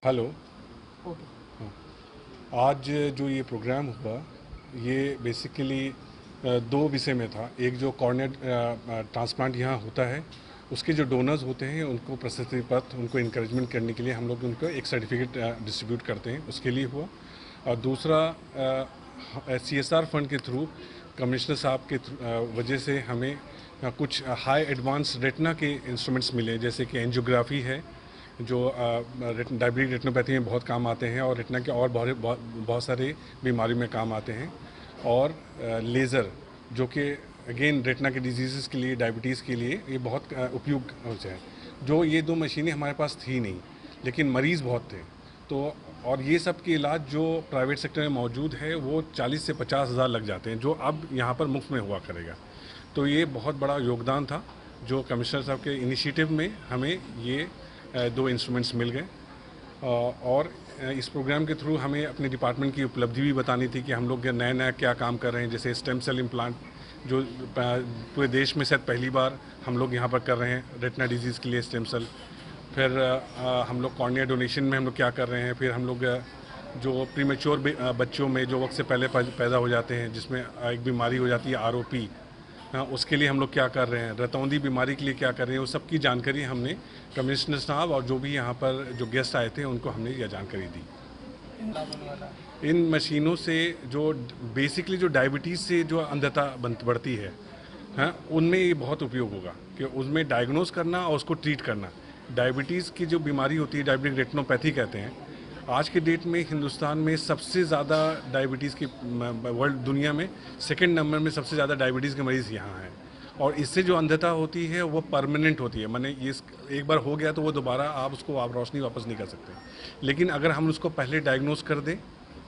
Hello. Okay. हाँ, आज जो ये प्रोग्राम हुआ ये बेसिकली दो विषय में था। एक जो कॉर्निया ट्रांसप्लांट यहाँ होता है उसके जो डोनर्स होते हैं उनको प्रशस्ति पत्र, उनको इंकरेजमेंट करने के लिए हम लोग उनको एक सर्टिफिकेट डिस्ट्रीब्यूट करते हैं, उसके लिए हुआ। और दूसरा CSR फंड के थ्रू कमिश्नर साहब के वजह से हमें कुछ हाई एडवांस रेटिना के इंस्ट्रूमेंट्स मिले, जैसे कि एंजियोग्राफी है जो डायबिटिक रेटिनोपैथी में बहुत काम आते हैं और रेटिना के और बहुत सारे बीमारियों में काम आते हैं। और लेज़र जो कि अगेन रेटिना के डिजीज़ के लिए, डायबिटीज़ के लिए ये बहुत उपयुक्त हो जाए। जो ये दो मशीनें हमारे पास थी नहीं, लेकिन मरीज़ बहुत थे। तो और ये सब के इलाज जो प्राइवेट सेक्टर में मौजूद है वो 40 से 50 हज़ार लग जाते हैं, जो अब यहाँ पर मुफ्त में हुआ करेगा। तो ये बहुत बड़ा योगदान था जो कमिश्नर साहब के इनिशिएटिव में हमें ये दो इंस्ट्रूमेंट्स मिल गए। और इस प्रोग्राम के थ्रू हमें अपने डिपार्टमेंट की उपलब्धि भी बतानी थी कि हम लोग नया नया क्या काम कर रहे हैं। जैसे स्टेम सेल इम्प्लांट जो पूरे देश में शायद पहली बार हम लोग यहाँ पर कर रहे हैं रेटिना डिजीज़ के लिए स्टेम सेल। फिर हम लोग कॉर्निया डोनेशन में हम लोग क्या कर रहे हैं। फिर हम लोग जो प्रीमेच्योर बच्चों में जो वक्त से पहले पैदा हो जाते हैं, जिसमें एक बीमारी हो जाती है ROP, उसके लिए हम लोग क्या कर रहे हैं। रतौंधी बीमारी के लिए क्या कर रहे हैं, वो सब की जानकारी हमने कमिश्नर साहब और जो भी यहाँ पर जो गेस्ट आए थे उनको हमने यह जानकारी दी। इन मशीनों से जो बेसिकली जो डायबिटीज़ से जो अंधता बढ़ती है, हाँ, उनमें ये बहुत उपयोग होगा कि उसमें डायग्नोस करना और उसको ट्रीट करना। डायबिटीज़ की जो बीमारी होती है, डायबिटिक रेटिनोपैथी कहते हैं, आज के डेट में हिंदुस्तान में सबसे ज़्यादा डायबिटीज़ की वर्ल्ड दुनिया में सेकंड नंबर में सबसे ज़्यादा डायबिटीज़ के मरीज़ यहाँ हैं। और इससे जो अंधता होती है वो परमानेंट होती है, माने ये एक बार हो गया तो वो दोबारा आप रोशनी वापस नहीं कर सकते। लेकिन अगर हम उसको पहले डायग्नोस कर दें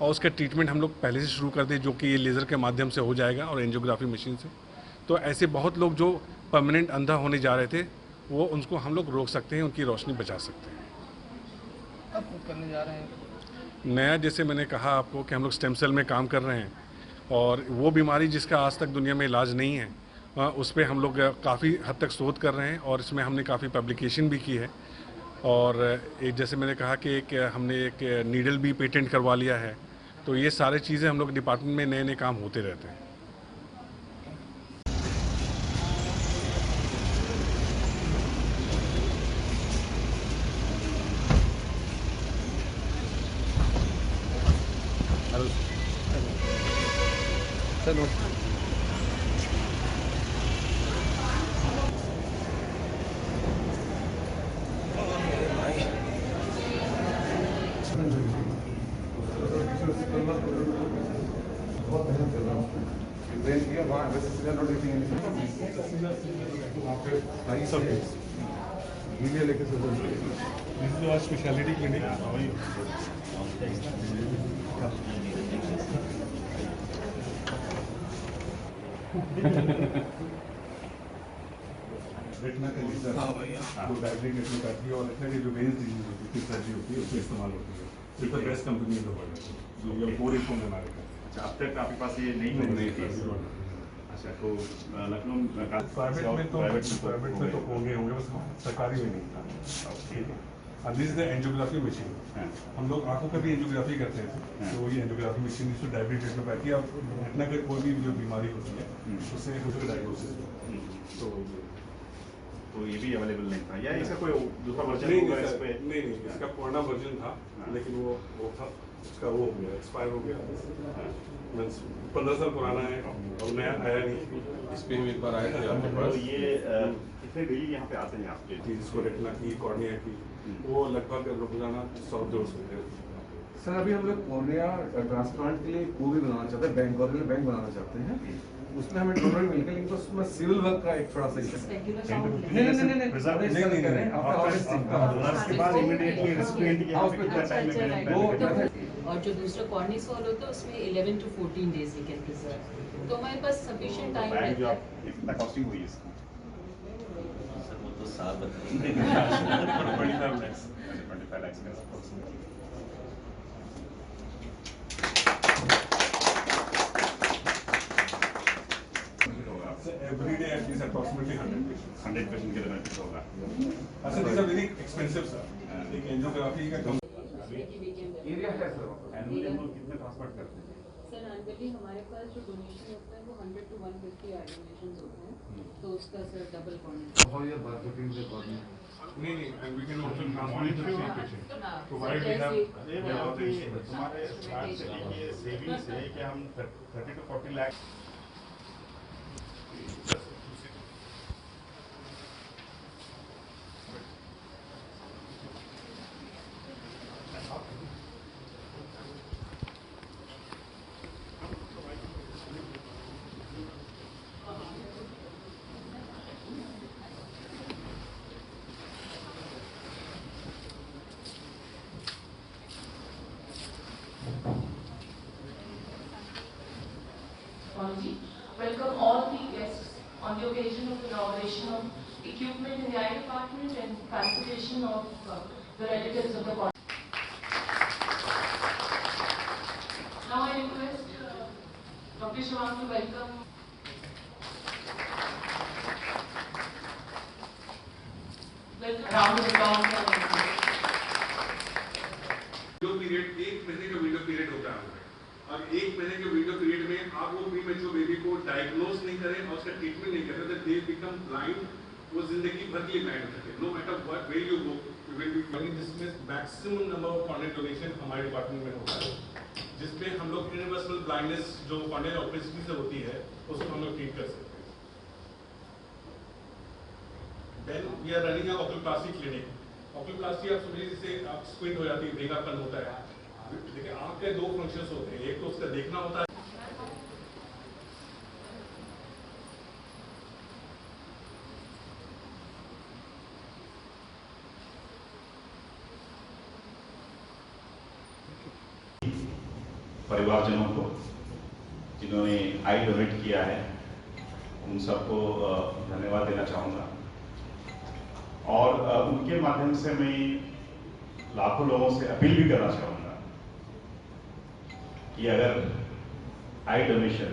और उसका ट्रीटमेंट हम लोग पहले से शुरू कर दें, जो कि ये लेज़र के माध्यम से हो जाएगा और एंजियोग्राफी मशीन से, तो ऐसे बहुत लोग जो परमानेंट अंधा होने जा रहे थे वो उनको हम लोग रोक सकते हैं, उनकी रोशनी बचा सकते हैं। अब करने जा रहे हैं नया, जैसे मैंने कहा आपको कि हम लोग स्टेम सेल में काम कर रहे हैं और वो बीमारी जिसका आज तक दुनिया में इलाज नहीं है, उस पर हम लोग काफ़ी हद तक शोध कर रहे हैं और इसमें हमने काफ़ी पब्लिकेशन भी की है। और एक जैसे मैंने कहा कि हमने एक नीडल भी पेटेंट करवा लिया है। तो ये सारी चीज़ें हम लोग डिपार्टमेंट में नए नए काम होते रहते हैं। चलो। स्पेशलिटी क्लिनिक रेटिना का लेजर, जो डायबिटिक रेटिनोपैथी और रेटिना की जो वेन्स डिजीज होती है, सर्जरी होती है, उसमें इस्तेमाल होती है। It's the best company in the world, जो ये पूरे फोन हमारे का। अच्छा, अब तक आपके पास ये नहीं थी। अच्छा, तो लखनऊ प्राइवेट में तो होंगे बस सरकारी में नहीं था। ठीक है। अब this is the angiography machine. हम लोग आंखों का भी एंजियोग्राफी करते हैं। तो ये एंजियोग्राफी मशीन इसमें डायबिटिक रेटिनोपैथी और रेटिना की कोई भी जो बीमारी होती है उससे उसका डायग्नोसिस। तो ये भी अवेलेबल नहीं था या इसका कोई दूसरा वर्जन नहीं होगा नहीं इस सर, पे? नहीं, इसका पुराना वर्जन था, लेकिन वो था, उसका वो हो गया, एक्सपायर हो गया। 15 साल पुराना है और नया आया नहीं। इस पे एक बार आया था आपके तो पास। ये कितने डेली यहाँ पे आते हैं आपके? जिसको रेटिना की, कॉर्निया की, वो लगभग रोजाना 100-150 होते हैं। सर अभी हम लोग कॉर्निया ट्रांसप्लांट के लिए को भी बनाना चाहते हैं, बैंक और बैंक बनाना चाहते हैं। उसमें हमें डोनर मिल गए, लेकिन उसमें सिविल वर्क का एक थोड़ा सा इशू है। के बाद इमीडिएटली रेसिपिएंट के यहाँ पे कितना टाइम में और जो दूसरा कॉर्निसोल होता है उसमें 11 to 14 days we can preserve. तो हमारे पास सफिशिएंट टाइम बैंक जो रहता आप है। कितना कॉस्टिंग हुई इसकी? सर वो तो साफ बताइए। 25 lakhs। 25 lakhs का approximately। Every day at least approximately 100 patients. 100 patient के लिए बेनिफिट होगा। अच्छा, these are very expensive sir। एक एंजियोग्राफी का एरिया है सर। एनुअली हम लोग कितने ट्रांसपोर्ट करते हैं? सर एनुअली हमारे पास जो डोनेशन होता है वो 100 to 150 आई डोनेशंस होते हैं, तो उसका sir double corner. How you are marketing the cornea? नहीं and we can also transport the same patient provide we have तुम्हारे स्टार्ट से लेके सेविंग्स है कि हम 30 to 40 lakh Welcome all the guests on the occasion of the inauguration of equipment in the eye department and facilitation of the relatives of the body. Now I request Dr. Shivang to welcome round of applause. Video period 1 महीने का video period होता है, और 1 महीने के video period में आप वो प्रीमेच्योर बेबी को डायग्नोज नहीं करें और उसका ट्रीटमेंट नहीं करें तो दे बिकम ब्लाइंड, वो जिंदगी भर के लिए ब्लाइंड हो सकते हैं। No matter what where you go you will be blind. जिसमें maximum number of cornea donation हमारे डिपार्टमेंट में होता है, जिसमें हम लोग यूनिवर्सल ब्लाइंडनेस जो कॉर्निया ऑपरेशन से होती है उसको हम लोग ट्रीट कर सकते हैं। Then we are running a oculoplasty clinic. Oculoplasty आप समझिए जैसे आप स्क्विंट हो जाती है, देखापन होता है। देखिए आंख के 2 फंक्शंस होते हैं, एक तो उसका देखना होता है, परिवारजनों को जिन्होंने आई डोनेट किया है उन सबको धन्यवाद देना चाहूँगा, और उनके माध्यम से मैं लाखों लोगों से अपील भी करना चाहूँगा कि अगर आई डोनेशन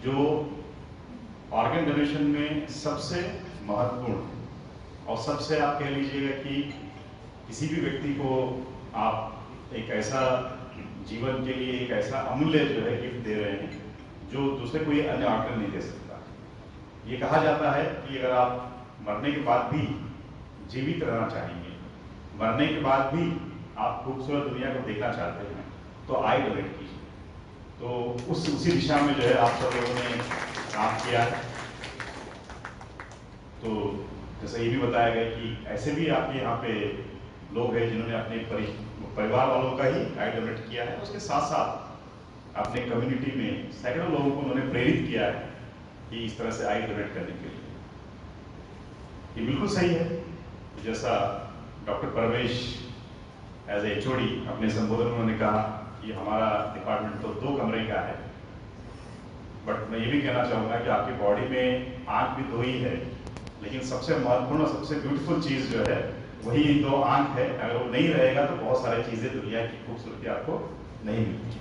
जो ऑर्गन डोनेशन में सबसे महत्वपूर्ण और सबसे आप कह लीजिएगा कि किसी भी व्यक्ति को आप एक ऐसा जीवन के लिए एक ऐसा अमूल्य जो है गिफ्ट दे रहे हैं जो दूसरे कोई अन्य ऑर्गन नहीं दे सकता। ये कहा जाता है कि अगर आप मरने के बाद भी जीवित रहना चाहेंगे, मरने के बाद भी आप खूबसूरत दुनिया को देखना चाहते हैं तो आई डोनेट कीजिए। तो उसी दिशा में जो है आप सब लोगों ने काम किया है। तो जैसे ये भी बताया गया कि ऐसे भी आपके यहाँ पे लोग हैं जिन्होंने अपने परिवार वालों का ही आई डोनेट किया है, उसके साथ साथ अपने कम्युनिटी में सैकड़ों लोगों को उन्होंने प्रेरित किया है कि इस तरह से आई डोनेट करने के लिए। ये बिल्कुल सही है, जैसा doctor Parvesh as a HOD अपने संबोधन में उन्होंने कहा कि हमारा डिपार्टमेंट तो 2 कमरे का है, बट मैं ये भी कहना चाहूँगा कि आपकी बॉडी में आँख भी 2 ही है, लेकिन सबसे महत्वपूर्ण और सबसे ब्यूटीफुल चीज़ जो है वही 2 आँख है। अगर वो नहीं रहेगा तो बहुत सारी चीज़ें दुनिया की खूबसूरती आपको नहीं मिलती।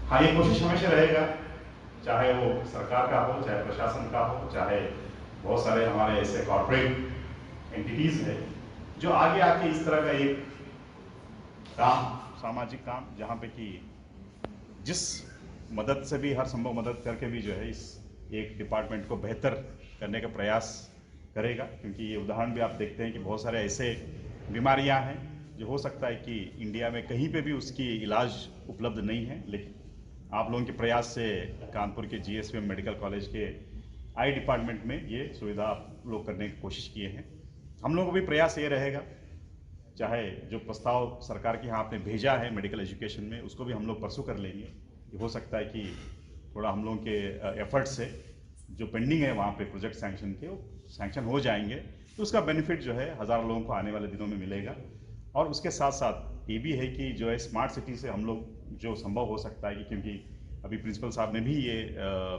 हाँ, ये कोशिश हमेशा रहेगा, चाहे वो सरकार का हो, चाहे प्रशासन का हो, चाहे बहुत सारे हमारे ऐसे कॉर्पोरेट एंटिटीज है जो आगे आके इस तरह का एक काम, सामाजिक काम, जहाँ पे कि जिस मदद से भी हर संभव मदद करके भी जो है इस एक डिपार्टमेंट को बेहतर करने का प्रयास करेगा। क्योंकि ये उदाहरण भी आप देखते हैं कि बहुत सारे ऐसे बीमारियां हैं जो हो सकता है कि इंडिया में कहीं पे भी उसकी इलाज उपलब्ध नहीं है, लेकिन आप लोगों के प्रयास से कानपुर के GSVM मेडिकल कॉलेज के आई डिपार्टमेंट में ये सुविधा आप लोग करने की कोशिश किए हैं। हम लोगों को भी प्रयास ये रहेगा, चाहे जो प्रस्ताव सरकार के यहाँ आपने भेजा है मेडिकल एजुकेशन में, उसको भी हम लोग परसू कर लेंगे। ये हो सकता है कि थोड़ा हम लोगों के एफर्ट से जो पेंडिंग है वहाँ पे प्रोजेक्ट सैंक्शन के, वो सैंक्शन हो जाएंगे तो उसका बेनिफिट जो है हज़ारों लोगों को आने वाले दिनों में मिलेगा। और उसके साथ साथ ये भी है कि जो है स्मार्ट सिटी से हम लोग जो संभव हो सकता है कि, क्योंकि अभी प्रिंसिपल साहब ने भी ये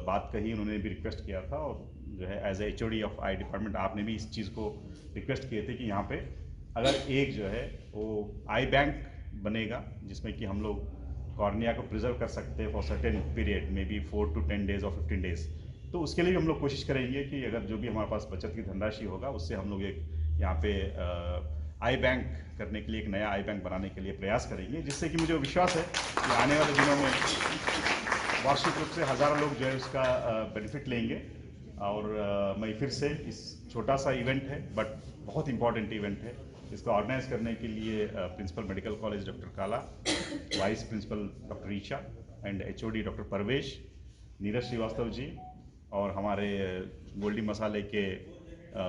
बात कही, उन्होंने भी रिक्वेस्ट किया था, और जो है as a HOD of eye department आपने भी इस चीज़ को रिक्वेस्ट किए थे कि यहाँ पे अगर एक जो है वो आई बैंक बनेगा जिसमें कि हम लोग कॉर्निया को प्रिजर्व कर सकते हैं for certain period, may be 4 to 10 days और 15 days, तो उसके लिए हम लोग कोशिश करेंगे कि अगर जो भी हमारे पास बचत की धनराशि होगा उससे हम लोग एक यहाँ पे आई बैंक करने के लिए, एक नया आई बैंक बनाने के लिए प्रयास करेंगे, जिससे कि मुझे विश्वास है कि आने वाले दिनों में वार्षिक रूप से हज़ारों लोग जो है उसका बेनिफिट लेंगे। और मैं फिर से इस छोटा सा इवेंट है बट बहुत इंपॉर्टेंट इवेंट है, इसको ऑर्गेनाइज करने के लिए principal medical college doctor Kala, vice principal doctor Isha and HOD doctor Parvesh, Neeraj Srivastava ji और हमारे गोल्डी मसाले के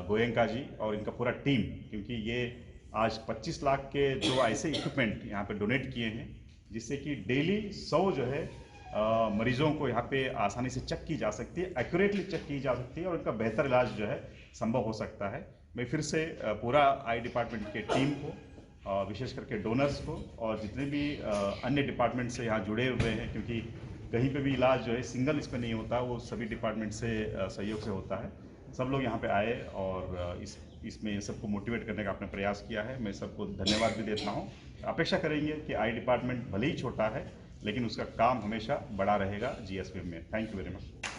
गोयंका जी और इनका पूरा टीम, क्योंकि ये आज 25 लाख के जो ऐसे इक्विपमेंट यहाँ पे डोनेट किए हैं जिससे कि डेली 100 जो है मरीजों को यहाँ पे आसानी से चेक की जा सकती है, एक्यूरेटली चेक की जा सकती है और उनका बेहतर इलाज जो है संभव हो सकता है। मैं फिर से पूरा आई डिपार्टमेंट के टीम को, विशेष करके डोनर्स को और जितने भी अन्य डिपार्टमेंट से यहाँ जुड़े हुए हैं, क्योंकि कहीं पे भी इलाज जो है सिंगल इसमें नहीं होता, वो सभी डिपार्टमेंट से सहयोग से होता है। सब लोग यहाँ पे आए और इसमें सबको मोटिवेट करने का आपने प्रयास किया है, मैं सबको धन्यवाद भी देता हूँ। अपेक्षा करेंगे कि आई डिपार्टमेंट भले ही छोटा है लेकिन उसका काम हमेशा बड़ा रहेगा GSPM में। Thank you very much.